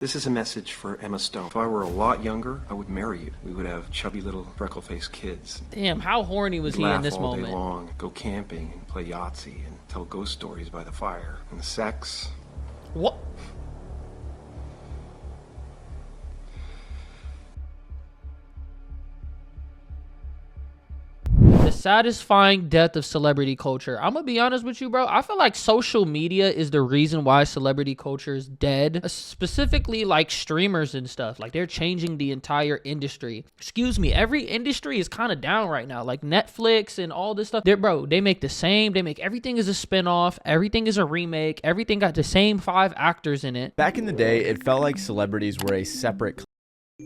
This is a message for Emma Stone. If I were a lot younger, I would marry you. We would have chubby little freckle-faced kids. Damn, how horny was he in this Laugh all moment? day long, go camping and play Yahtzee and tell ghost stories by the fire. And the sex. What? The satisfying death of celebrity culture. I'm gonna be honest with you, bro. I feel like social media is the reason why celebrity culture is dead. Specifically, like streamers and stuff. Like, they're changing the entire industry. Excuse me, every industry is kind of down right now. Like Netflix and all this stuff. They make the same. They make everything is a spinoff. Everything is a remake. Everything got the same 5 actors in it. Back in the day, it felt like celebrities were a separate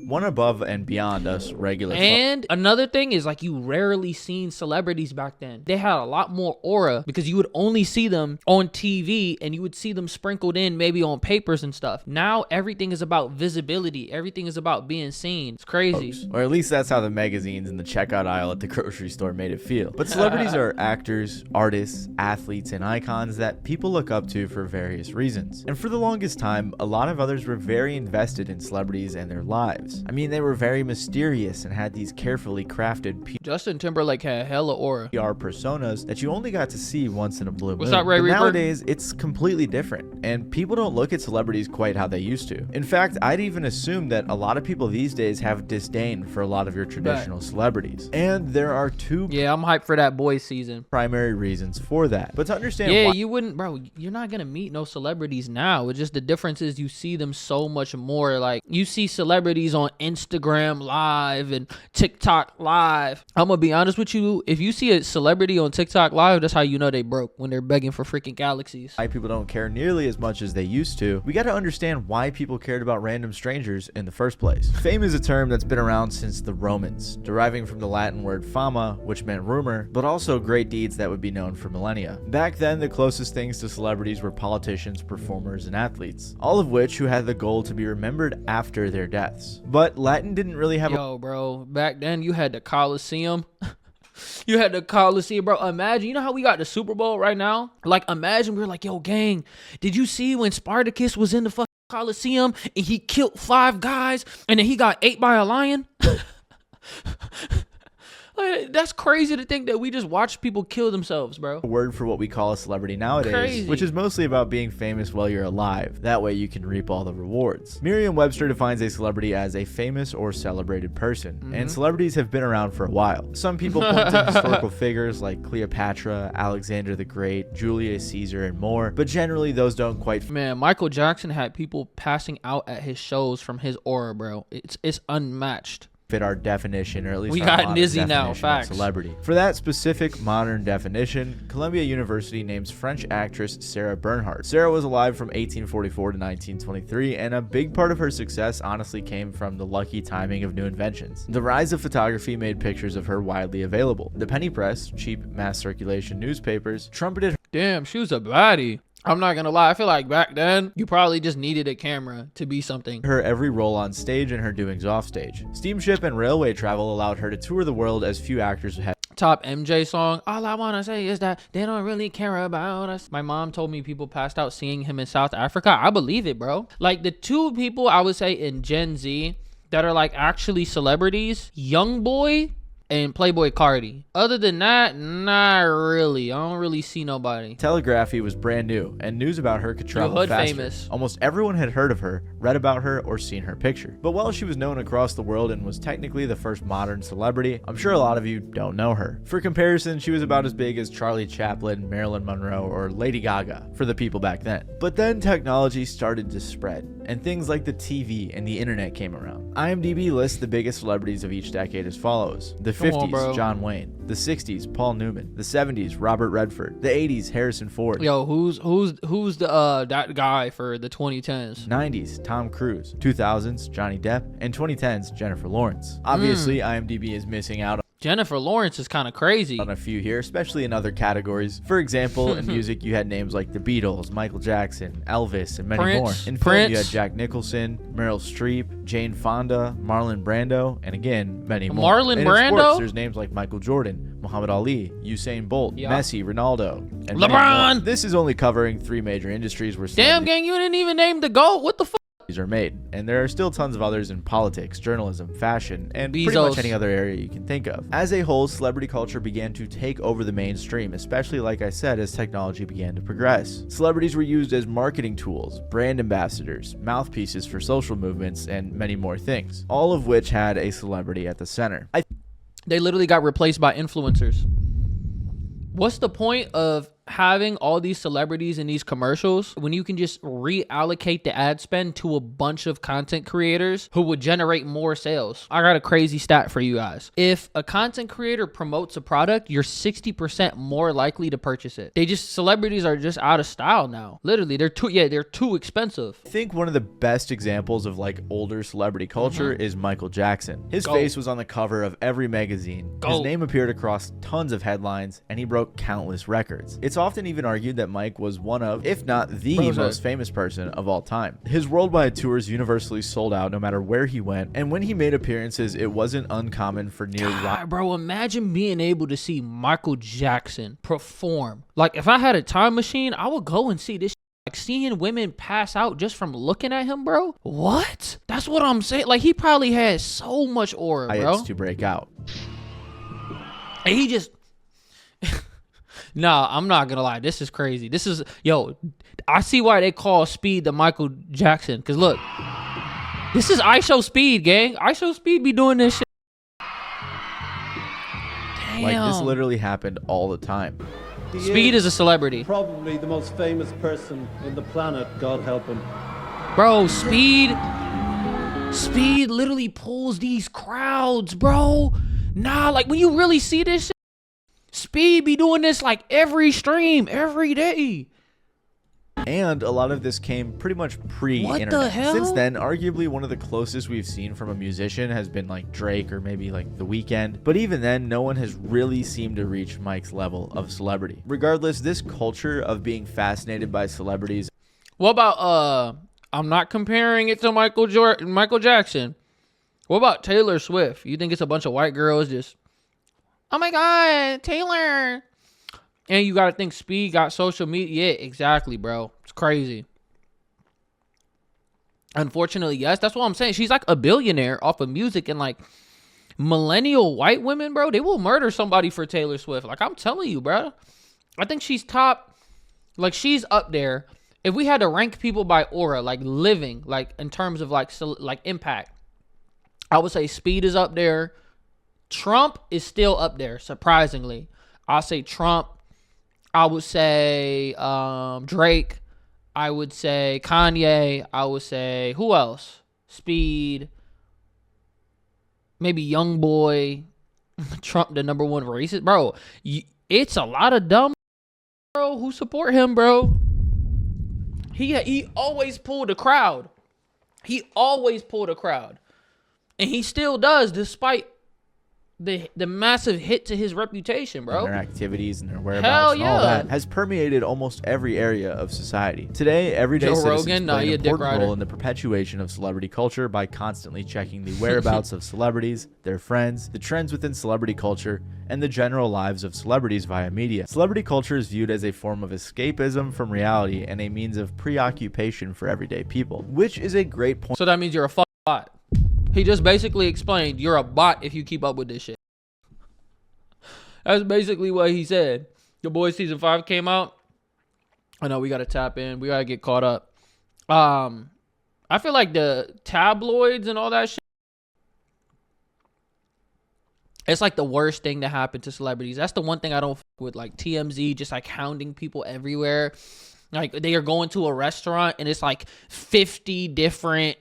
one above and beyond us regular And another thing is, like, you rarely seen celebrities back then. They had a lot more aura because you would only see them on TV and you would see them sprinkled in maybe on papers and stuff. Now everything is about visibility. Everything is about being seen. It's crazy. Or at least that's how the magazines in the checkout aisle at the grocery store made it feel. But celebrities are actors, artists, athletes, and icons that people look up to for various reasons. And for the longest time, a lot of others were very invested in celebrities and their lives. I mean, they were very mysterious and had these carefully crafted Justin Timberlake had hella aura. PR personas that you only got to see once in a blue moon. What's up, Ray But Reaper? nowadays, it's completely different, and people don't look at celebrities quite how they used to. In fact, I'd even assume that a lot of people these days have disdain for a lot of your traditional celebrities. And there are two Yeah, I'm hyped for that boys season. primary reasons for that. But to understand Yeah, why you wouldn't, bro. You're not gonna meet no celebrities now. It's just the difference is you see them so much more. Like, you see celebrities on Instagram Live and TikTok Live. I'm gonna be honest with you. If you see a celebrity on TikTok Live, that's how you know they broke, when they're begging for freaking galaxies. people don't care nearly as much as they used to, we got to understand why people cared about random strangers in the first place. Fame is a term that's been around since the Romans, deriving from the Latin word fama, which meant rumor, but also great deeds that would be known for millennia. Back then, the closest things to celebrities were politicians, performers, and athletes, all of which who had the goal to be remembered after their deaths. But Latin didn't really have Yo, bro, back then you had the Coliseum. You had the Coliseum, bro. Imagine, you know how we got the Super Bowl right now? Like, imagine we're like, yo, gang, did you see when Spartacus was in the fucking Coliseum and he killed 5 guys and then he got ate by a lion? Like, that's crazy to think that we just watch people kill themselves, bro. a word for what we call a celebrity nowadays, Crazy. which is mostly about being famous while you're alive. That way you can reap all the rewards. Merriam-Webster defines a celebrity as a famous or celebrated person, and celebrities have been around for a while. Some people point to historical figures like Cleopatra, Alexander the Great, Julius Caesar, and more, but generally those don't quite Man, Michael Jackson had people passing out at his shows from his aura, bro. It's unmatched. fit our definition, or at least We our got modern Nizzy now, definition of facts. celebrity. For that specific modern definition, Columbia University names French actress Sarah Bernhardt. Sarah was alive from 1844 to 1923, and a big part of her success honestly came from the lucky timing of new inventions. The rise of photography made pictures of her widely available. The penny press, cheap mass circulation newspapers, trumpeted Damn, she was a baddie. I'm not gonna lie, I feel like back then, you probably just needed a camera to be something. her every role on stage and her doings off stage. Steamship and railway travel allowed her to tour the world as few actors had. Top MJ song, all I wanna say is that they don't really care about us. My mom told me people passed out seeing him in South Africa. I believe it, bro. Like, the 2 people I would say in Gen Z that are like actually celebrities, Youngboy and Playboy Cardi. Other than that, not really. I don't really see nobody. Telegraphy was brand new, and news about her could travel hood faster. famous. Almost everyone had heard of her, read about her, or seen her picture. But while she was known across the world and was technically the first modern celebrity, I'm sure a lot of you don't know her. For comparison, she was about as big as Charlie Chaplin, Marilyn Monroe, or Lady Gaga for the people back then. But then technology started to spread, and things like the TV and the internet came around. IMDb lists the biggest celebrities of each decade as follows: the Come on, 50s, bro. John Wayne; the 60s, Paul Newman; the 70s, Robert Redford; the 80s, Harrison Ford; Yo, who's the that guy for the 2010s? 90s, Tom Cruise; 2000s, Johnny Depp; and 2010s, Jennifer Lawrence. Obviously, IMDb is missing out Jennifer Lawrence is kind of crazy. on a few here, especially in other categories. For example, in music, you had names like the Beatles, Michael Jackson, Elvis, and many Prince. more. In film, you had Prince. Jack Nicholson, Meryl Streep, Jane Fonda, Marlon Brando, and again, many more. Marlon And in Brando? sports, there's names like Michael Jordan, Muhammad Ali, Usain Bolt, Yeah. Messi, Ronaldo, and many LeBron! more. This is only covering 3 major industries where Damn, gang, you didn't even name the GOAT. What the fuck? are made, and there are still tons of others in politics, journalism, fashion, and pretty Bezos. much any other area you can think of. As a whole, celebrity culture began to take over the mainstream, especially, like I said, as technology began to progress. Celebrities were used as marketing tools, brand ambassadors, mouthpieces for social movements, and many more things, all of which had a celebrity at the center. They literally got replaced by influencers. What's the point of having all these celebrities in these commercials when you can just reallocate the ad spend to a bunch of content creators who would generate more sales? I got a crazy stat for you guys. If a content creator promotes a product, you're 60% more likely to purchase it. Celebrities are just out of style now. Literally, they're too expensive. I think one of the best examples of like older celebrity culture is Michael Jackson. His face was on the cover of every magazine. His name appeared across tons of headlines, and he broke countless records. It's often even argued that Mike was one of, if not the most famous person of all time. His worldwide tours universally sold out no matter where he went, and when he made appearances, it wasn't uncommon for Bro, imagine being able to see Michael Jackson perform. Like, if I had a time machine, I would go and see this shit. Like, seeing women pass out just from looking at him, bro. What? That's what I'm saying. Like, he probably had so much aura, bro. to break out. And he just... Nah, I'm not gonna lie. This is crazy. I see why they call Speed the Michael Jackson. Cause look, this is ISO Speed, gang. ISO Speed be doing this shit. Damn. Like, this literally happened all the time. Speed is a celebrity. Probably the most famous person in the planet, God help him. Bro, Speed literally pulls these crowds, bro. Nah, like when you really see this shit, Speed be doing this like every stream, every day. And a lot of this came pretty much pre-internet. What the hell? Since then, arguably one of the closest we've seen from a musician has been like Drake or maybe like The Weeknd. But even then, no one has really seemed to reach Mike's level of celebrity. Regardless, this culture of being fascinated by celebrities. What about I'm not comparing it to Michael Jackson. What about Taylor Swift? You think it's a bunch of white girls just, oh my God, Taylor. And you got to think Speed got social media. Yeah, exactly, bro. It's crazy. Unfortunately, yes. That's what I'm saying. She's like a billionaire off of music, and like millennial white women, bro, they will murder somebody for Taylor Swift. Like, I'm telling you, bro. I think she's top. Like, she's up there. If we had to rank people by aura, like living, like in terms of like impact, I would say Speed is up there. Trump is still up there, surprisingly. I'll say Trump. I would say Drake. I would say Kanye. I would say, who else? Speed. Maybe Youngboy. Trump, the number one racist. Bro, it's a lot of dumb bro who support him, bro. He always pulled a crowd. He always pulled a crowd. And he still does, despite the massive hit to his reputation, bro. And their activities and their whereabouts and all that has permeated almost every area of society. Today, everyday citizens play an important role in the perpetuation of celebrity culture by constantly checking the whereabouts of celebrities, their friends, the trends within celebrity culture, and the general lives of celebrities via media. Celebrity culture is viewed as a form of escapism from reality and a means of preoccupation for everyday people, which is a great point. So that means you're a fucking bot. He just basically explained you're a bot if you keep up with this shit. That's basically what he said. The Boys season 5 came out. I know we got to tap in. We got to get caught up. I feel like the tabloids and all that shit, it's like the worst thing to happen to celebrities. That's the one thing I don't fuck with, like TMZ just like hounding people everywhere. Like they are going to a restaurant and it's like 50 different,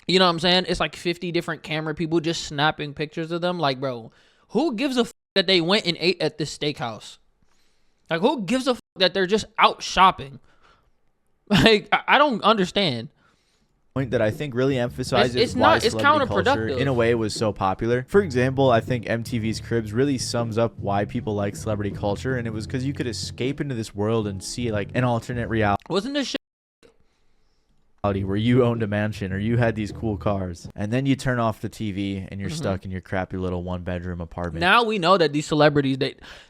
you know what I'm saying? It's like 50 different camera people just snapping pictures of them. Like, bro, who gives a fuck that they went and ate at this steakhouse? Like, who gives a fuck that they're just out shopping? Like, I don't understand. Point that I think really emphasizes it's why it's celebrity culture counterproductive. in a way was so popular. For example, I think MTV's Cribs really sums up why people like celebrity culture, and it was because you could escape into this world and see like an alternate reality. Wasn't this shit Where you owned a mansion or you had these cool cars, and then you turn off the TV and you're stuck in your crappy little one-bedroom apartment. Now we know that these celebrities,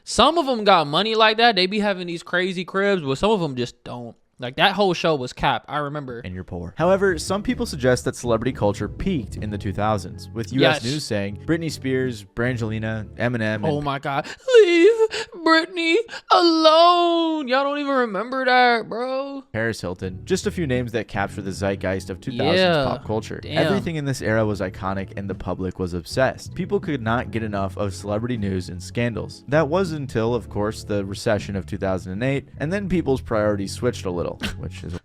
some of them got money like that. They be having these crazy cribs, but some of them just don't. Like, that whole show was cap. I remember. And you're poor. However, some people suggest that celebrity culture peaked in the 2000s, with U.S. Yes. News saying Britney Spears, Brangelina, Eminem, Oh and my God. Leave Britney alone. Y'all don't even remember that, bro. Paris Hilton. Just a few names that capture the zeitgeist of 2000s Yeah. pop culture. Damn. Everything in this era was iconic and the public was obsessed. People could not get enough of celebrity news and scandals. That was until, of course, the recession of 2008, and then people's priorities switched a little, which is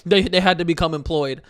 They had to become employed.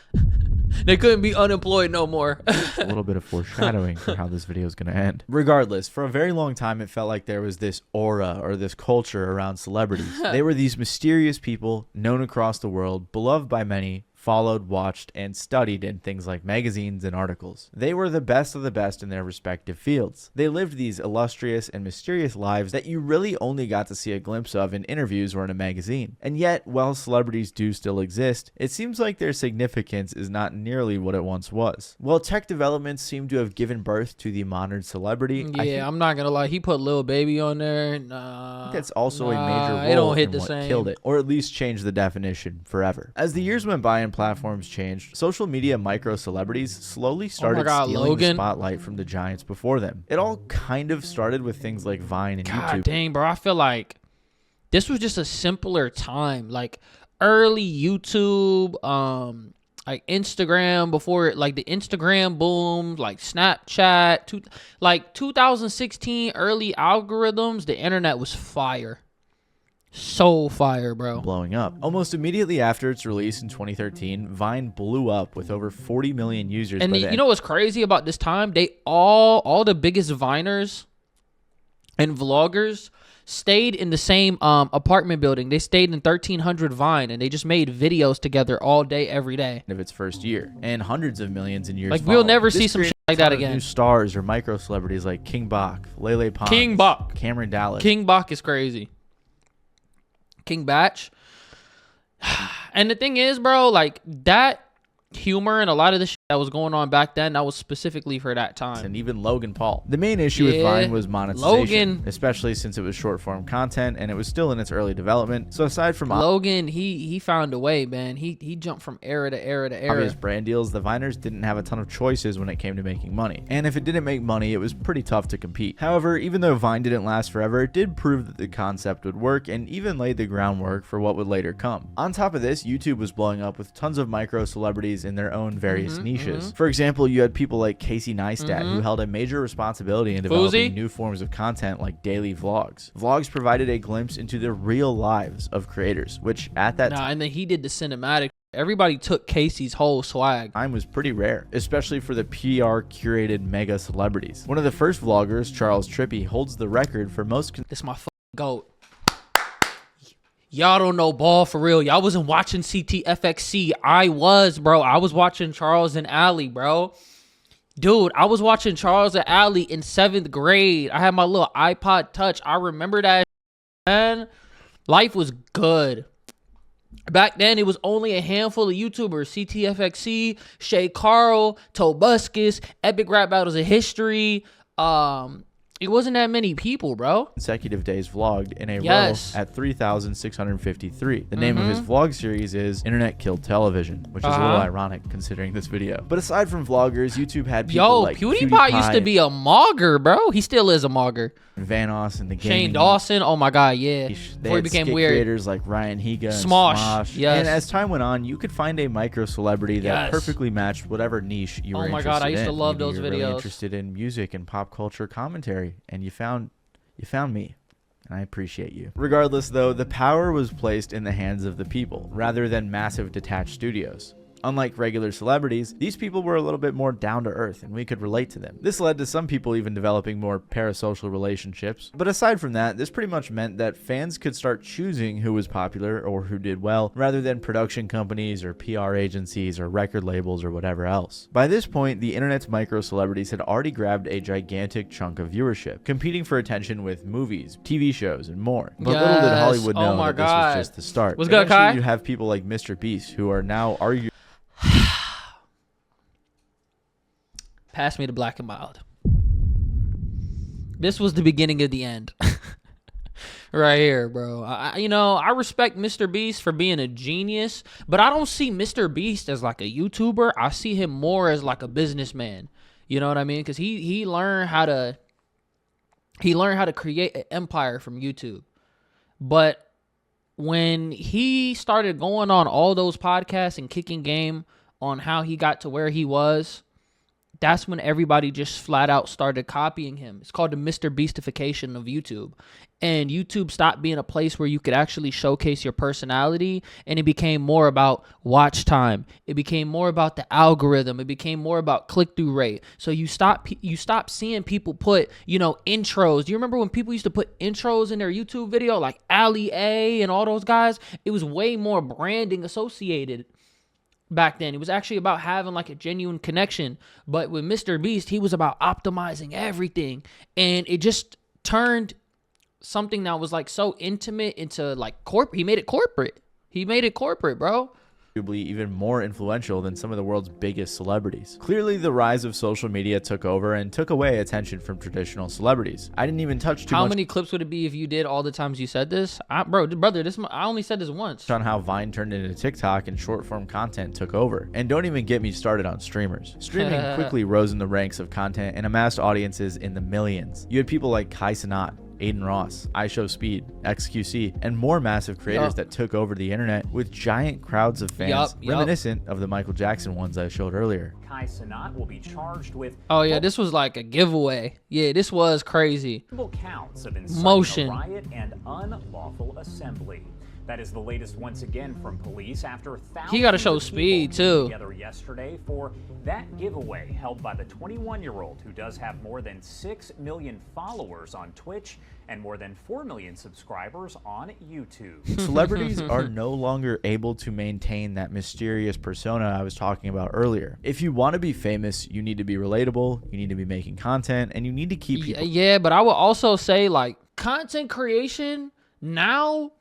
They couldn't be unemployed no more. a little bit of foreshadowing for how this video is going to end. Regardless, for a very long time, it felt like there was this aura or this culture around celebrities. They were these mysterious people known across the world, beloved by many, followed, watched, and studied in things like magazines and articles. They were the best of the best in their respective fields. They lived these illustrious and mysterious lives that you really only got to see a glimpse of in interviews or in a magazine. And yet, while celebrities do still exist, it seems like their significance is not nearly what it once was. While tech developments seem to have given birth to the modern celebrity, I think Yeah, I'm not gonna lie. He put Lil Baby on there. Nah, that's also a major nah, role it don't hit in the what same. killed it, or at least changed the definition forever. As the years went by and platforms changed, social media micro celebrities slowly started God, stealing the Logan. spotlight from the giants before them. It all kind of started with things like Vine and God YouTube. dang, bro. I feel like this was just a simpler time. Like early YouTube, like Instagram before like the Instagram boom, like Snapchat, like 2016 early algorithms, the internet was fire. So fire, bro. Blowing up. Almost immediately after its release in 2013, Vine blew up with over 40 million users. And by you know what's crazy about this time? They all the biggest Viners and vloggers stayed in the same apartment building. They stayed in 1300 Vine, and they just made videos together all day, every day. of its first year, and hundreds of millions in years Like, we'll followed. never This see some created shit like a ton that of again. New stars or micro celebrities like King Bach, Lele Pons, King Bach. Cameron Dallas. King Bach is crazy. King Batch. And the thing is, bro, like that humor and a lot of the shit that was going on back then, that was specifically for that time. and even Logan Paul. The main issue with Yeah. Vine was monetization, Logan. especially since it was short form content and it was still in its early development. So aside from Logan, he found a way, man. He jumped from era to era to era. obvious brand deals, the Viners didn't have a ton of choices when it came to making money. And if it didn't make money, it was pretty tough to compete. However, even though Vine didn't last forever, it did prove that the concept would work and even laid the groundwork for what would later come. On top of this, YouTube was blowing up with tons of micro celebrities in their own various niches. For example, you had people like Casey Neistat, who held a major responsibility in developing Fousey. new forms of content like daily vlogs. Vlogs provided a glimpse into the real lives of creators, which at that And then he did the cinematic. Everybody took Casey's whole swag. time was pretty rare, especially for the PR curated mega celebrities. One of the first vloggers, Charles Trippy, holds the record for most This my goat. Y'all don't know ball for real. Y'all wasn't watching CTFXC. I was, bro. I was watching Charles and Allie, bro. Dude, I was watching Charles and Allie in 7th grade. I had my little iPod Touch. I remember that, man. Life was good. Back then, it was only a handful of YouTubers. CTFXC, Shay Carl, Tobuscus, Epic Rap Battles of History. It wasn't that many people, bro. consecutive days vlogged in a Yes. row at 3,653. The name of his vlog series is Internet Killed Television, which is a little ironic considering this video. But aside from vloggers, YouTube had people Yo, like PewDiePie used to be a mogger, bro. He still is a mogger. Vanos and the Shane gaming. Dawson, oh my god, yeah. They Before he had became skit weird. creators like Ryan Higa and Smosh, yes. And as time went on, you could find a micro celebrity that Yes. perfectly matched whatever niche you were Oh my interested in. God, I used to love Maybe those you were really videos. interested in music and pop culture commentary, and you found me. And I appreciate you. Regardless, though, the power was placed in the hands of the people rather than massive detached studios. Unlike regular celebrities, these people were a little bit more down to earth and we could relate to them. This led to some people even developing more parasocial relationships. But aside from that, this pretty much meant that fans could start choosing who was popular or who did well rather than production companies or PR agencies or record labels or whatever else. By this point, the internet's micro celebrities had already grabbed a gigantic chunk of viewership, competing for attention with movies, TV shows, and more. But little did Yes. Hollywood Oh know my that this God. was just the start. What's good, Eventually, Kai? you have people like Mr. Beast who are now arguing. Pass me the black and mild. This was the beginning of the end. right here, bro. I respect Mr. Beast for being a genius, but I don't see Mr. Beast as like a YouTuber. I see him more as like a businessman. You know what I mean? Because he learned how to create an empire from YouTube. But when he started going on all those podcasts and kicking game on how he got to where he was, that's when everybody just flat out started copying him. It's called the Mr. Beastification of YouTube. And YouTube stopped being a place where you could actually showcase your personality, and it became more about watch time. It became more about the algorithm. It became more about click-through rate. So you stop seeing people put, intros. Do you remember when people used to put intros in their YouTube video, like Ali A and all those guys? It was way more branding associated back then. It was actually about having like a genuine connection. But with Mr. Beast, he was about optimizing everything. And it just turned something that was like so intimate into like he made it corporate. He made it corporate, bro. Even more influential than some of the world's biggest celebrities. Clearly, the rise of social media took over and took away attention from traditional celebrities. I didn't even touch too much. How many clips would it be if you did all the times you said this? Brother, I only said this once. On how Vine turned into TikTok and short-form content took over. And don't even get me started on streamers. Streaming quickly rose in the ranks of content and amassed audiences in the millions. You had people like Kai Cenat, Aiden Ross, iShowSpeed, XQC, and more massive creators that took over the internet with giant crowds of fans, reminiscent of the Michael Jackson ones I showed earlier. Kai Cenat will be charged with this was like a giveaway. Yeah, this was crazy. Counts of inciting a riot and unlawful assembly. That is the latest once again from police after thousands he got to show of speed people too. Together yesterday for that giveaway held by the 21-year-old who does have more than 6 million followers on Twitch and more than 4 million subscribers on YouTube. Celebrities are no longer able to maintain that mysterious persona I was talking about earlier. If you want to be famous, you need to be relatable, you need to be making content, and you need to keep people. Yeah, but I would also say like content creation now,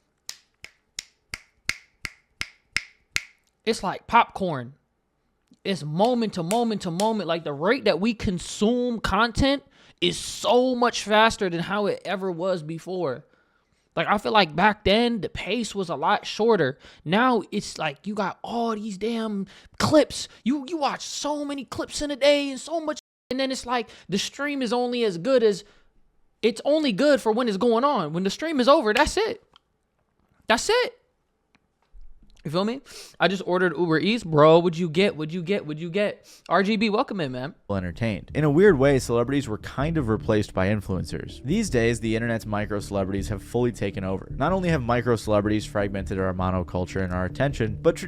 it's like popcorn. It's moment to moment to moment. Like the rate that we consume content is so much faster than how it ever was before. Like I feel like back then the pace was a lot shorter. Now it's like you got all these damn clips. You watch so many clips in a day and so much, and then it's like the stream is only as good as it's only good for when it's going on. When the stream is over, that's it. That's it. You feel me? I just ordered Uber Eats, bro. What'd you get? RGB, welcome in, man. Entertained. In a weird way, celebrities were kind of replaced by influencers. These days, the internet's micro-celebrities have fully taken over. Not only have micro-celebrities fragmented our monoculture and our attention, but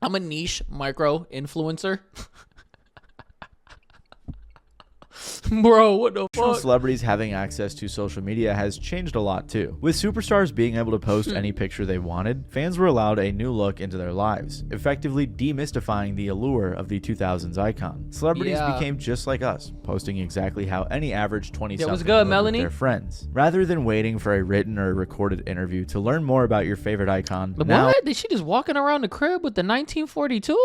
I'm a niche micro-influencer. Bro, what the fuck? Celebrities having access to social media has changed a lot too. With superstars being able to post any picture they wanted, fans were allowed a new look into their lives, effectively demystifying the allure of the 2000s icon. Celebrities became just like us, posting exactly how any average 20-something would with their friends. Rather than waiting for a written or recorded interview to learn more about your favorite icon, what? Is she just walking around the crib with the 1942?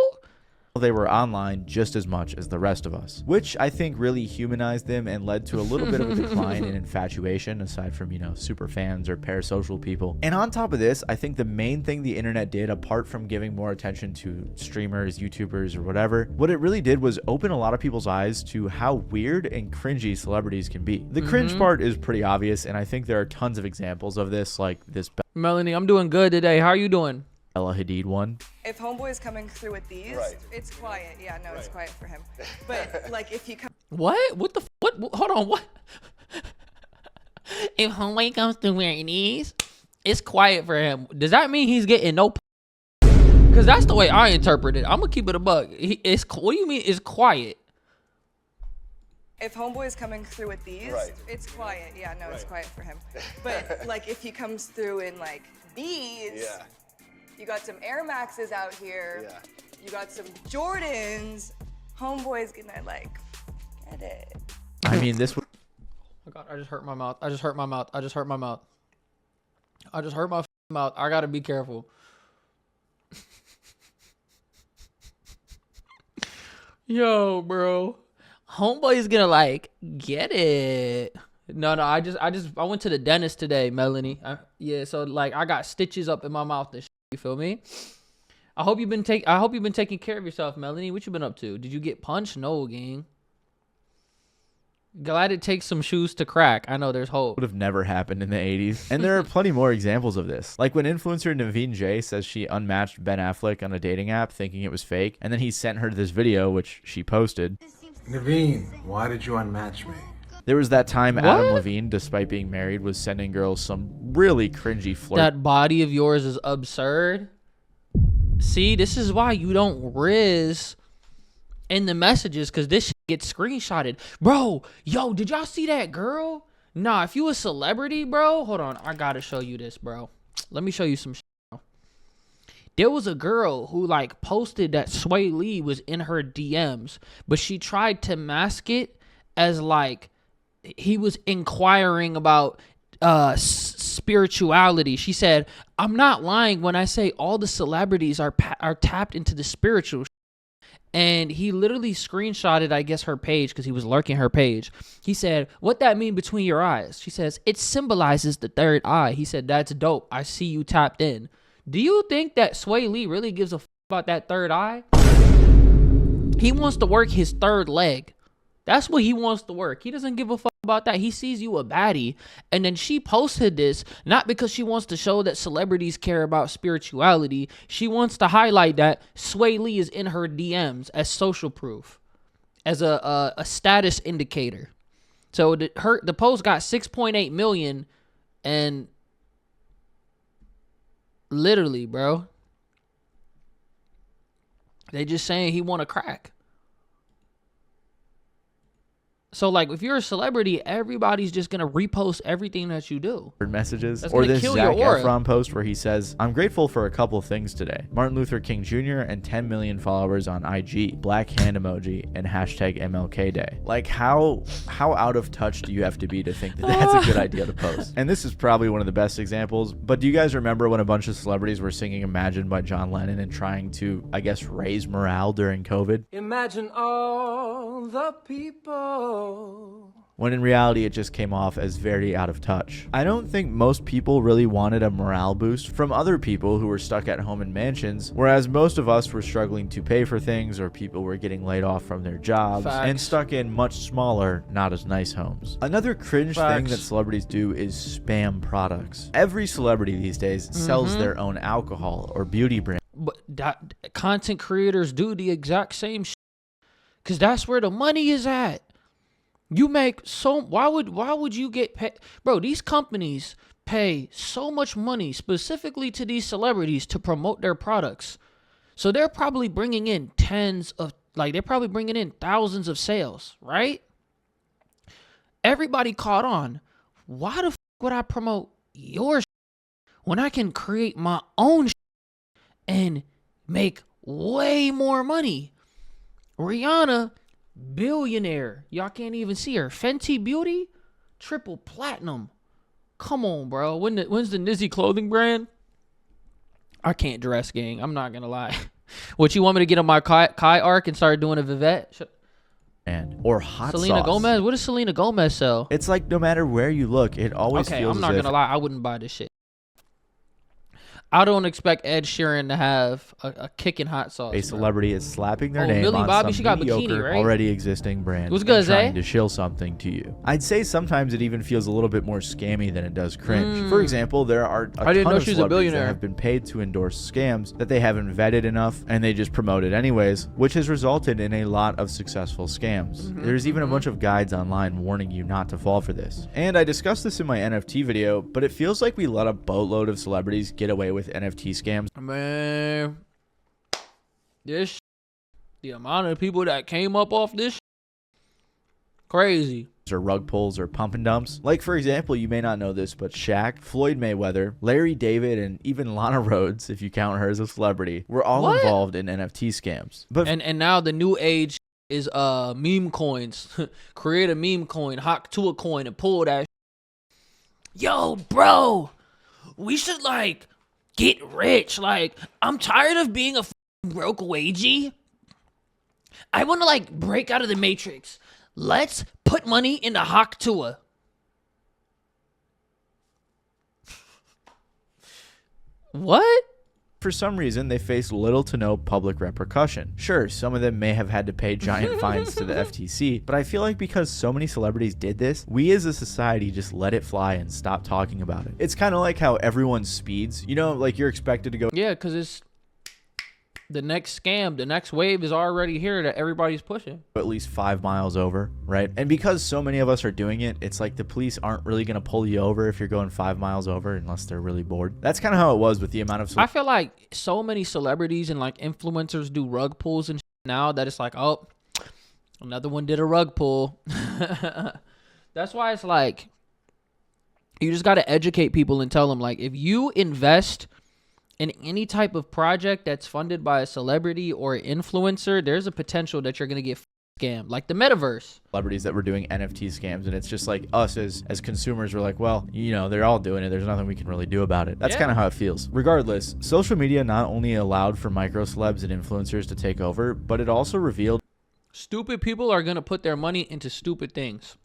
They were online just as much as the rest of us, which I think really humanized them and led to a little bit of a decline in infatuation, aside from, super fans or parasocial people. And on top of this, I think the main thing the internet did, apart from giving more attention to streamers, YouTubers, or whatever, what it really did was open a lot of people's eyes to how weird and cringy celebrities can be. The cringe part is pretty obvious, and I think there are tons of examples of this, like this. Melanie, I'm doing good today. How are you doing? Bella Hadid one. If Homeboy's coming through with these, it's quiet. Yeah, no, it's quiet for him. But like if he comes. What? What the? What? Hold on. What? If Homeboy comes through wearing these, it's quiet for him. Does that mean he's getting no? Because that's the way I interpret it. I'm gonna keep it a buck. What do you mean? It's quiet. If Homeboy's coming through with these, it's quiet. Yeah, no, it's quiet for him. But like if he comes through in like these. Yeah. You got some Air Maxes out here. Yeah. You got some Jordans. Homeboy's gonna get it. I mean, this. Oh my God! I just hurt my mouth. I just hurt my mouth. I gotta be careful. Yo, bro. Homeboy's gonna get it. No, I went to the dentist today, Melanie. Yeah, so like I got stitches up in my mouth and shit, you feel me? I hope you've been taking care of yourself, Melanie. What you been up to? Did you get punched? No, gang. Glad it takes some shoes to crack. I know there's hope. Would have never happened in the 80s. And there are plenty more examples of this. Like when influencer Naveen J says she unmatched Ben Affleck on a dating app thinking it was fake, and then he sent her this video, which she posted. Naveen, why did you unmatch me? There was that time What? Adam Levine, despite being married, was sending girls some really cringy flirt. That body of yours is absurd. See, this is why you don't riz in the messages, because this shit gets screenshotted. Bro, yo, did y'all see that girl? Nah, if you a celebrity, bro, hold on. I gotta show you this, bro. Let me show you some shit, bro. There was a girl who, like, posted that Sway Lee was in her DMs, but she tried to mask it as, like, he was inquiring about spirituality. She said, I'm not lying when I say all the celebrities are tapped into the spiritual shit. And he literally screenshotted, I guess, her page because he was lurking her page. He said, what that mean between your eyes? She says, it symbolizes the third eye. He said, that's dope. I see you tapped in. Do you think that Sway Lee really gives a about that third eye? He wants to work his third leg. That's what he wants to work. He doesn't give a fuck about that. He sees you a baddie. And then she posted this, not because she wants to show that celebrities care about spirituality. She wants to highlight that Sway Lee is in her DMs as social proof, as a status indicator. So the post got 6.8 million, and literally, bro, they just saying he want to crack. So, like, if you're a celebrity, everybody's just going to repost everything that you do. Messages. That's Or gonna this kill Zac your aura. Efron post where he says, I'm grateful for a couple things today. Martin Luther King Jr. and 10 million followers on IG, black hand emoji, and hashtag MLK Day. Like, how out of touch do you have to be to think that that's a good idea to post? And this is probably one of the best examples, but do you guys remember when a bunch of celebrities were singing Imagine by John Lennon and trying to, I guess, raise morale during COVID? Imagine all the people. When in reality it just came off as very out of touch. I don't think most people really wanted a morale boost from other people who were stuck at home in mansions, whereas most of us were struggling to pay for things, or people were getting laid off from their jobs and stuck in much smaller, not as nice homes. Another cringe thing that celebrities do is spam products. Every celebrity these days sells their own alcohol or beauty brand. But content creators do the exact same shit, because that's where the money is at. You make so, why would you get paid? Bro, these companies pay so much money specifically to these celebrities to promote their products. So they're probably bringing in thousands of sales, right? Everybody caught on. Why the would I promote your when I can create my own and make way more money? Rihanna, billionaire. Y'all can't even see her. Fenty Beauty, triple platinum. Come on, bro. When's the Nizzy clothing brand? I can't dress, gang. I'm not gonna lie. What, you want me to get on my Kai arc and start doing a Vivette? Or hot Selena sauce. Gomez? What does Selena Gomez sell? It's like no matter where you look, it always Okay, feels I'm not as if gonna lie. I wouldn't buy this shit. I don't expect Ed Sheeran to have a kicking hot sauce. a bro. celebrity is slapping their Oh, name Millie on Bobby, some she got bikini, mediocre, right? already existing brand What's good, and trying Zay? to shill something to you. I'd say sometimes it even feels a little bit more scammy than it does cringe. For example, there are a I didn't ton know of she was a celebrities that billionaire. have been paid to endorse scams that they haven't vetted enough, and they just promote it anyways, which has resulted in a lot of successful scams. There's even a bunch of guides online warning you not to fall for this. And I discussed this in my NFT video, but it feels like we let a boatload of celebrities get away with NFT scams. Man, the amount of people that came up off this crazy. Or rug pulls or pump and dumps. Like, for example, you may not know this, but Shaq, Floyd Mayweather, Larry David, and even Lana Rhoades, if you count her as a celebrity, were all What? involved in NFT scams. But And now the new age is meme coins. Create a meme coin, hock to a coin, and pull that. Yo, bro, we should like get rich. Like, I'm tired of being a broke wagey. I want to like break out of the matrix. Let's put money into Hock Tua. What? For some reason, they face little to no public repercussion. Sure, some of them may have had to pay giant fines to the FTC, but I feel like because so many celebrities did this, we as a society just let it fly and stop talking about it. It's kind of like how everyone speeds. You know, like you're expected to go... Yeah, because it's the next scam, the next wave is already here that everybody's pushing. At least 5 miles over, right? And because so many of us are doing it, it's like the police aren't really going to pull you over if you're going 5 miles over unless they're really bored. That's kind of how it was with the amount of... I feel like so many celebrities and like influencers do rug pulls and now that it's like, oh, another one did a rug pull. That's why it's like, you just got to educate people and tell them, like, if you invest in any type of project that's funded by a celebrity or an influencer, there's a potential that you're going to get scammed, like the metaverse. Celebrities that were doing NFT scams, and it's just like us as consumers were like, well, you know, they're all doing it. There's nothing we can really do about it. That's kind of how it feels. Regardless, social media not only allowed for micro celebs and influencers to take over, but it also revealed stupid people are going to put their money into stupid things.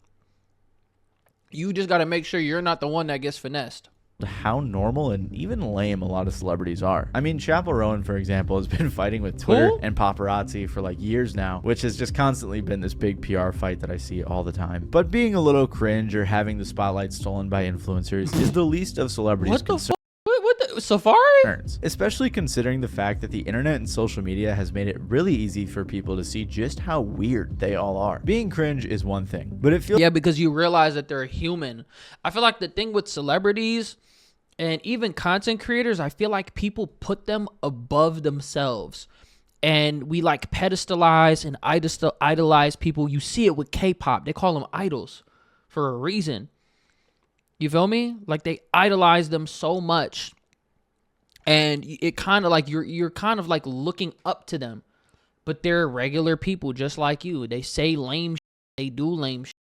You just got to make sure you're not the one that gets finessed. How normal and even lame a lot of celebrities are. I mean, Chappell Rowan, for example, has been fighting with Twitter and paparazzi for like years now, which has just constantly been this big PR fight that I see all the time. But being a little cringe or having the spotlight stolen by influencers is the least of celebrities' concerns. What the Safari? Especially considering the fact that the internet and social media has made it really easy for people to see just how weird they all are. Being cringe is one thing, but it feels... Yeah, because you realize that they're human. I feel like the thing with celebrities and even content creators, I feel like people put them above themselves. And we like pedestalize and idolize people. You see it with K-pop. They call them idols for a reason. You feel me? Like they idolize them so much. And it kind of like you're kind of like looking up to them. But they're regular people just like you. They say lame shit. They do lame shit.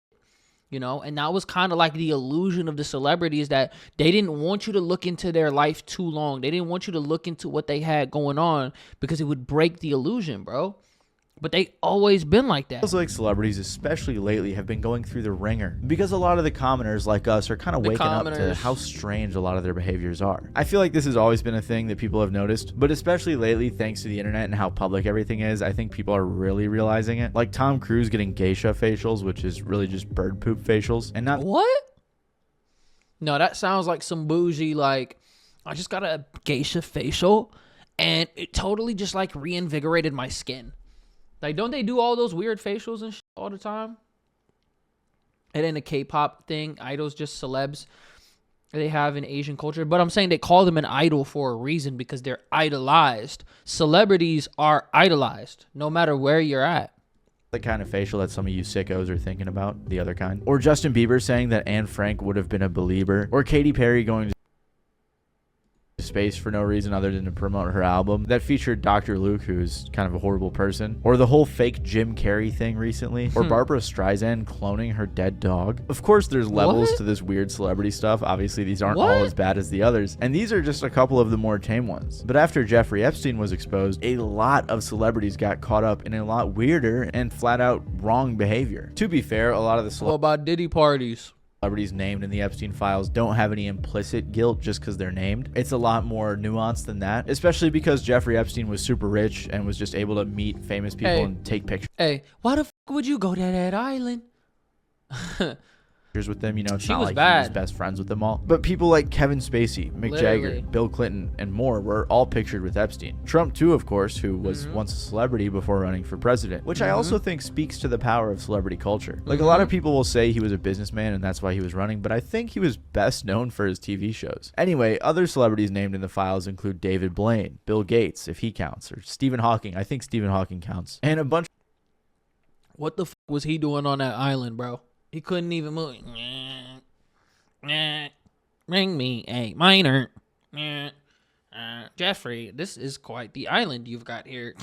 You know, and that was kind of like the illusion of the celebrities, that they didn't want you to look into their life too long. They didn't want you to look into what they had going on because it would break the illusion, bro. But they always been like that. Feels like celebrities, especially lately, have been going through the ringer because a lot of the commoners like us are kind of waking up to how strange a lot of their behaviors are. I feel like this has always been a thing that people have noticed, but especially lately, thanks to the internet and how public everything is, I think people are really realizing it. Like Tom Cruise getting geisha facials, which is really just bird poop facials, and not... What? No, that sounds like some bougie, like, I just got a geisha facial and it totally just like reinvigorated my skin. Like, don't they do all those weird facials and shit all the time? And then the K-pop thing, idols just celebs they have in Asian culture. But I'm saying they call them an idol for a reason because they're idolized. Celebrities are idolized no matter where you're at. The kind of facial that some of you sickos are thinking about, the other kind. Or Justin Bieber saying that Anne Frank would have been a believer. Or Katy Perry going to space for no reason other than to promote her album that featured Dr. Luke, who's kind of a horrible person, or the whole fake Jim Carrey thing recently, or Barbara Streisand cloning her dead dog. Of course, there's levels to this weird celebrity stuff. Obviously, these aren't all as bad as the others, and these are just a couple of the more tame ones. But after Jeffrey Epstein was exposed, a lot of celebrities got caught up in a lot weirder and flat out wrong behavior. To be fair, a lot of the What about Diddy parties? Celebrities named in the Epstein files don't have any implicit guilt just because they're named. It's a lot more nuanced than that, especially because Jeffrey Epstein was super rich and was just able to meet famous people and take pictures. Hey, why the f would you go to that island? With them, you know, it's not like he was best friends with them all. But people like Kevin Spacey, Mick Jagger, Bill Clinton, and more were all pictured with Epstein. Trump too, of course, who was once a celebrity before running for president, which I also think speaks to the power of celebrity culture. Like a lot of people will say he was a businessman and that's why he was running, but I think he was best known for his TV shows. Anyway, other celebrities named in the files include David Blaine, Bill Gates, if he counts, or Stephen Hawking. I think Stephen Hawking counts. And a bunch. What the f was he doing on that island, bro? He couldn't even move. Ring me a minor. Jeffrey, this is quite the island you've got here.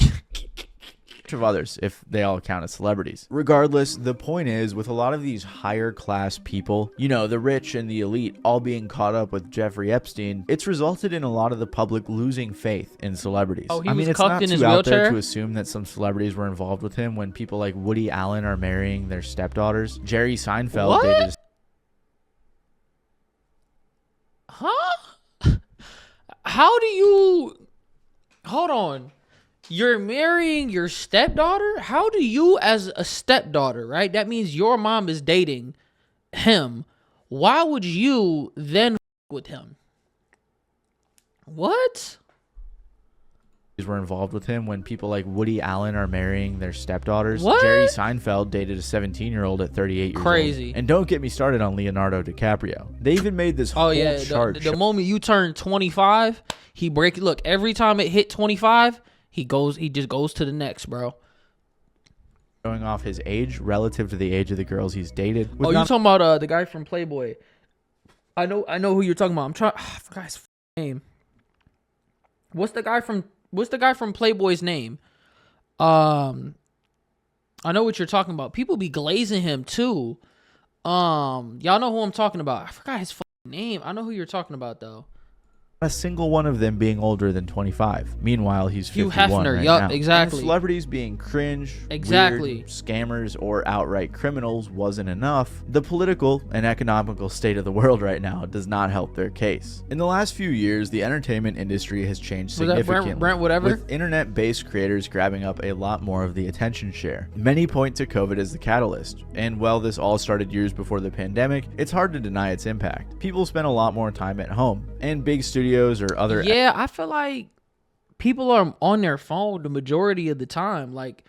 Of others, if they all count as celebrities. Regardless, the point is, with a lot of these higher class people, you know, the rich and the elite, all being caught up with Jeffrey Epstein, it's resulted in a lot of the public losing faith in celebrities. Oh, he I was mean, it's cuffed not in his too out there wheelchair? to assume that some celebrities were involved with him when people like Woody Allen are marrying their stepdaughters. Jerry Seinfeld, What? they just... Huh? how do you, hold on, you're marrying your stepdaughter? How do you, as a stepdaughter, right? That means your mom is dating him. Why would you then with him? What? Were involved with him when people like Woody Allen are marrying their stepdaughters. What? Jerry Seinfeld dated a 17-year-old at 38 years Crazy. old. And don't get me started on Leonardo DiCaprio. They even made this whole chart. The moment you turn 25, he break. Look, every time it hit 25, he just goes to the next, bro. Showing off his age relative to the age of the girls he's dated. Oh, you talking about the guy from Playboy? I know who you're talking about. I forgot his name. What's the guy from Playboy's name? I know what you're talking about. People be glazing him too. Y'all know who I'm talking about. I forgot his name. I know who you're talking about though. A single one of them being older than 25. Meanwhile, he's 51 Hugh Hefner, right yup, now. exactly. And celebrities being cringe, Exactly. weird, scammers, or outright criminals wasn't enough. The political and economical state of the world right now does not help their case. In the last few years, the entertainment industry has changed Was that significantly. Brent whatever? With internet-based creators grabbing up a lot more of the attention share. Many point to COVID as the catalyst, and while this all started years before the pandemic, it's hard to deny its impact. People spend a lot more time at home, and big studios or other I feel like people are on their phone the majority of the time. Like,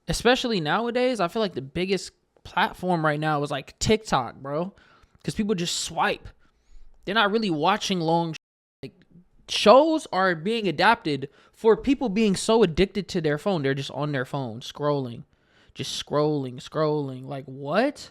especially nowadays, I feel like the biggest platform right now is like TikTok, bro. Because people just swipe. They're not really watching long. Like, shows are being adapted for people being so addicted to their phone. They're just on their phone, scrolling. Just scrolling. Like, what?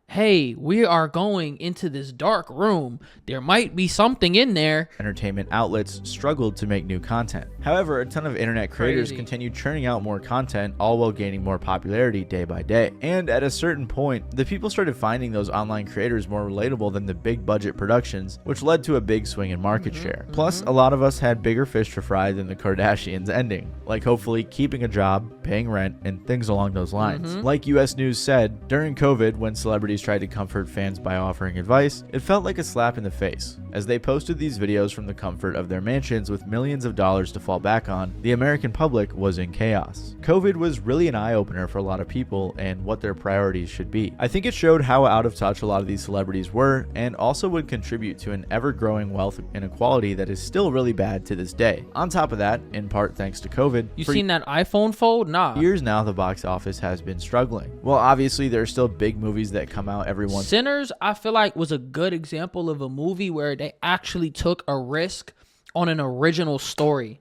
Hey, we are going into this dark room. There might be something in there. Entertainment outlets struggled to make new content. However, a ton of internet creators Crazy. continued churning out more content, all while gaining more popularity day by day. And at a certain point, the people started finding those online creators more relatable than the big budget productions, which led to a big swing in market share. Plus, a lot of us had bigger fish to fry than the Kardashians ending, like hopefully keeping a job, paying rent, and things along those lines. Like US News said, during COVID, when celebrities tried to comfort fans by offering advice, it felt like a slap in the face. As they posted these videos from the comfort of their mansions with millions of dollars to fall back on, the American public was in chaos. COVID was really an eye-opener for a lot of people and what their priorities should be. I think it showed how out of touch a lot of these celebrities were, and also would contribute to an ever-growing wealth inequality that is still really bad to this day. On top of that, in part thanks to COVID, You seen that iPhone fold? Nah. years now the box office has been struggling. Well, obviously there are still big movies that come out every once. Sinners, I feel like, was a good example of a movie where they actually took a risk on an original story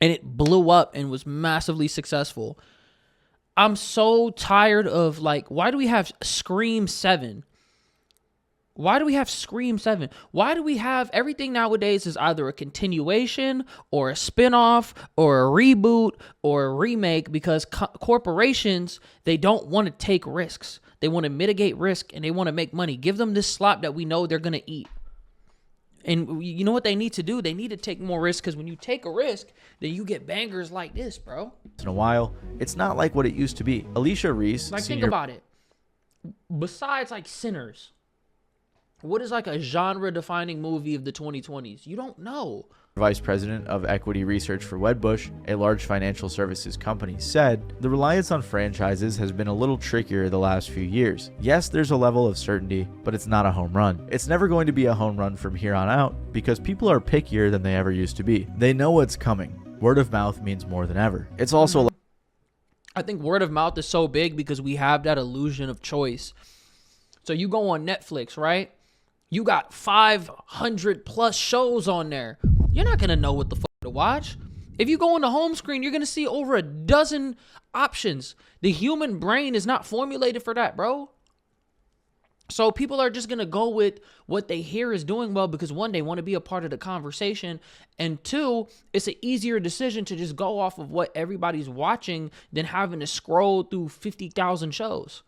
and it blew up and was massively successful. I'm so tired of, like, why do we have Scream 7? Why do we have Scream 7? Why do we have everything nowadays is either a continuation or a spinoff or a reboot or a remake because corporations, they don't want to take risks. They want to mitigate risk and they want to make money. Give them this slop that we know they're going to eat. And you know what they need to do? They need to take more risks because when you take a risk, then you get bangers like this, bro. In a while, it's not like what it used to be. Alicia Reese, Like, think about it. Besides, like, Sinners, what is like a genre-defining movie of the 2020s? You don't know. Vice President of Equity Research for Wedbush, a large financial services company, said, the reliance on franchises has been a little trickier the last few years. Yes, there's a level of certainty, but it's not a home run. It's never going to be a home run from here on out because people are pickier than they ever used to be. They know what's coming. Word of mouth means more than ever. It's also I think word of mouth is so big because we have that illusion of choice. So you go on Netflix, right? You got 500 plus shows on there. You're not going to know what the fuck to watch. If you go on the home screen, you're going to see over a dozen options. The human brain is not formulated for that, bro. So people are just going to go with what they hear is doing well because one, they want to be a part of the conversation. And two, it's an easier decision to just go off of what everybody's watching than having to scroll through 50,000 shows.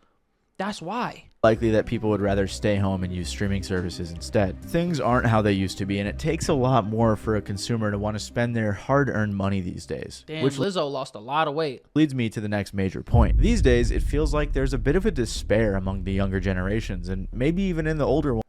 That's why. likely that people would rather stay home and use streaming services instead. Things aren't how they used to be, and it takes a lot more for a consumer to want to spend their hard-earned money these days. Damn, Which Lizzo lost a lot of weight. leads me to the next major point. These days, it feels like there's a bit of a despair among the younger generations, and maybe even in the older ones.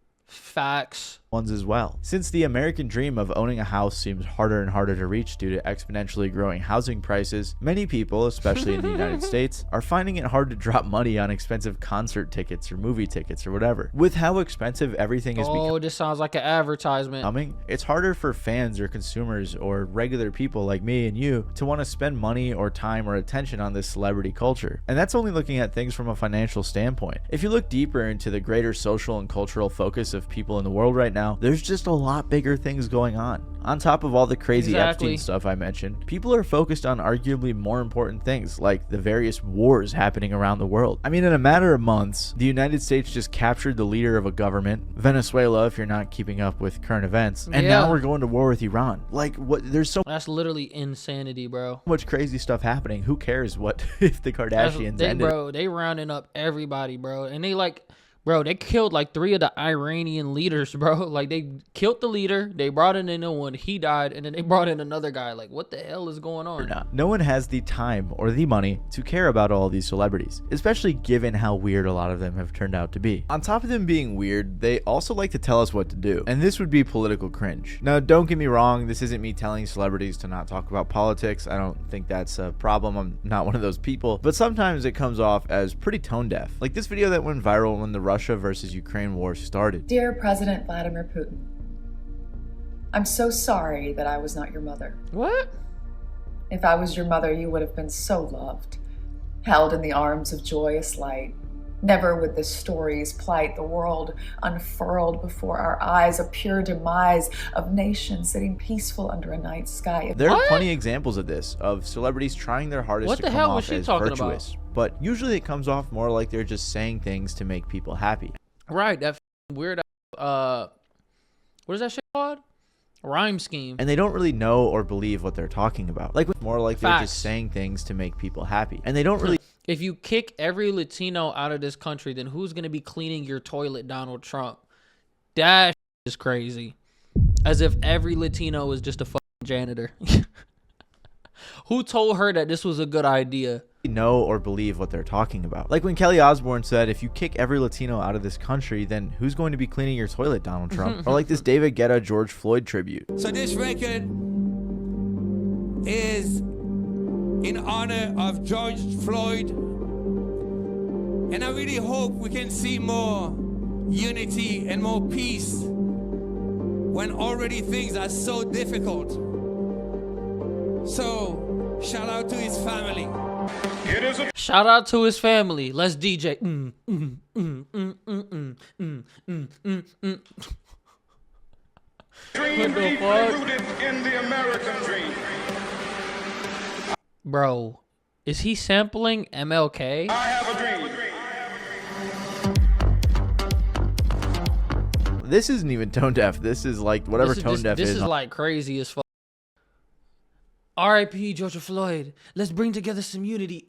Facts. ones as well. Since the American dream of owning a house seems harder and harder to reach due to exponentially growing housing prices, many people, especially in the United States, are finding it hard to drop money on expensive concert tickets or movie tickets or whatever. With how expensive everything is Oh, this sounds like an advertisement. becoming, it's harder for fans or consumers or regular people like me and you to want to spend money or time or attention on this celebrity culture. And that's only looking at things from a financial standpoint. If you look deeper into the greater social and cultural focus of people in the world right now, there's just a lot bigger things going on. On top of all the crazy Epstein stuff I mentioned, people are focused on arguably more important things like the various wars happening around the world. I mean, in a matter of months, the United States just captured the leader of a government, Venezuela if you're not keeping up with current events, and now we're going to war with Iran. Like, what? There's so That's literally insanity, bro. much crazy stuff happening. Who cares what if the Kardashians ended? Bro, they rounding up everybody, bro. And they like, bro, they killed like 3 of the Iranian leaders, bro. Like, they killed the leader, they brought in a new one, he died, and then they brought in another guy. Like, what the hell is going on? No one has the time or the money to care about all these celebrities, especially given how weird a lot of them have turned out to be. On top of them being weird, they also like to tell us what to do, and this would be political cringe. Now, don't get me wrong, this isn't me telling celebrities to not talk about politics. I don't think that's a problem. I'm not one of those people, but sometimes it comes off as pretty tone deaf. Like this video that went viral when the Russia versus Ukraine war started. Dear President Vladimir Putin, I'm so sorry that I was not your mother. What? If I was your mother, you would have been so loved, held in the arms of joyous light. Never would the stories plight the world unfurled before our eyes, a pure demise of nations sitting peaceful under a night sky. There are plenty of examples of this, of celebrities trying their hardest to come off as virtuous, but usually it comes off more like they're just saying things to make people happy. Right, that weird, what is that shit called? Rhyme scheme. And they don't really know or believe what they're talking about. Like, more like they're just saying things to make people happy. And they don't really... If you kick every Latino out of this country, then who's going to be cleaning your toilet, Donald Trump? That is crazy. As if every Latino is just a fucking janitor. Who told her that this was a good idea? Know or believe what they're talking about. Like when Kelly Osbourne said, if you kick every Latino out of this country, then who's going to be cleaning your toilet, Donald Trump? Or like this David Guetta George Floyd tribute. So this record is in honor of George Floyd, and I really hope we can see more unity and more peace when already things are so difficult. So shout out to his family. Shout out to his family. Let's DJ. Dream deeply rooted in the American dream. Bro, is he sampling MLK? I have a dream. This isn't even tone deaf. This is like whatever tone deaf is. This is like crazy as fuck. R.I.P. George Floyd. Let's bring together some unity.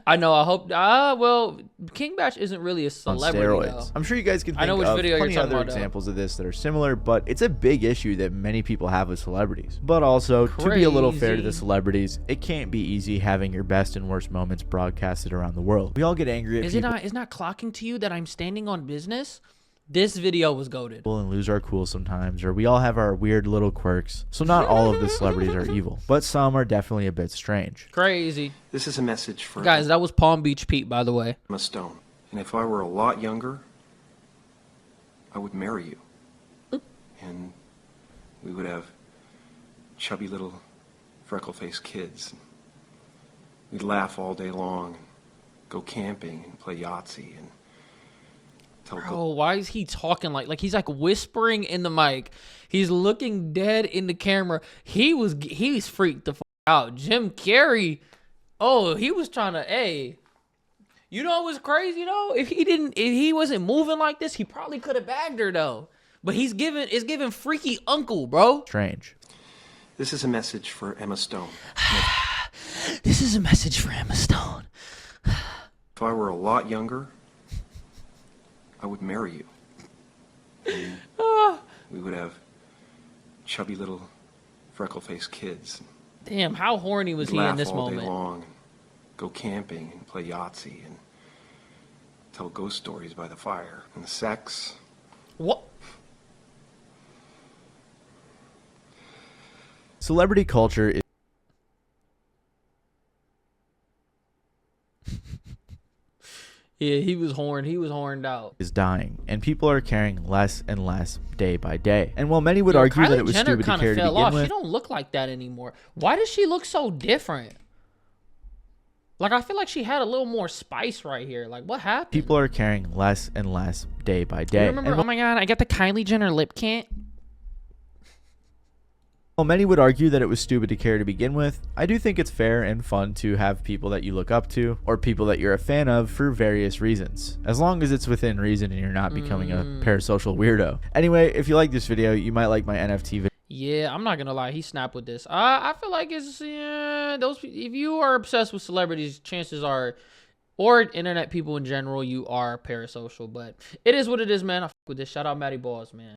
I know. I hope. Well, King Batch isn't really a celebrity. On steroids. I'm sure you guys can think of plenty other examples of this that are similar, but it's a big issue that many people have with celebrities. But also, to be a little fair to the celebrities, it can't be easy having your best and worst moments broadcasted around the world. We all get angry at people. Is it not clocking to you that I'm standing on business? This video was goated. And lose our cool sometimes, or we all have our weird little quirks. So not all of the celebrities are evil, but some are definitely a bit strange. Crazy. This is a message for guys. That was Palm Beach Pete, by the way. Emma Stone. And if I were a lot younger, I would marry you, and we would have chubby little freckle-faced kids. We'd laugh all day long, and go camping, and play Yahtzee, and bro, why is he talking like he's like whispering in the mic? He's looking dead in the camera. He's freaked the fuck out. Jim Carrey, he was trying to, you know what's crazy though? If he wasn't moving like this, he probably could have bagged her though. But it's giving freaky uncle, bro. Strange. This is a message for Emma Stone. This is a message for Emma Stone. If I were a lot younger, I would marry you. And we would have chubby little freckle-faced kids. Damn, how horny was he in this moment? Laugh all day long, go camping and play Yahtzee, and tell ghost stories by the fire. And the sex, What? Celebrity culture is Yeah, he was horned. He was horned out. dying, and people are caring less and less day by day. And while many would Yo, argue that Kylie it was Jenner stupid to kinda care to fell begin off. She with, don't look like that anymore. Why does she look so different? Like, I feel like she had a little more spice right here. Like, what happened? people are caring less and less day by day. You remember? And Oh my god, I got the Kylie Jenner lip kit. while many would argue that it was stupid to care to begin with, I do think it's fair and fun to have people that you look up to or people that you're a fan of for various reasons, as long as it's within reason and you're not becoming a parasocial weirdo. Anyway, if you like this video, you might like my NFT video. Yeah, I'm not gonna lie, he snapped with this. I feel like it's those. If you are obsessed with celebrities, chances are, or internet people in general, you are parasocial. But it is what it is, man. I fuck with this. Shout out Matty Balls, man.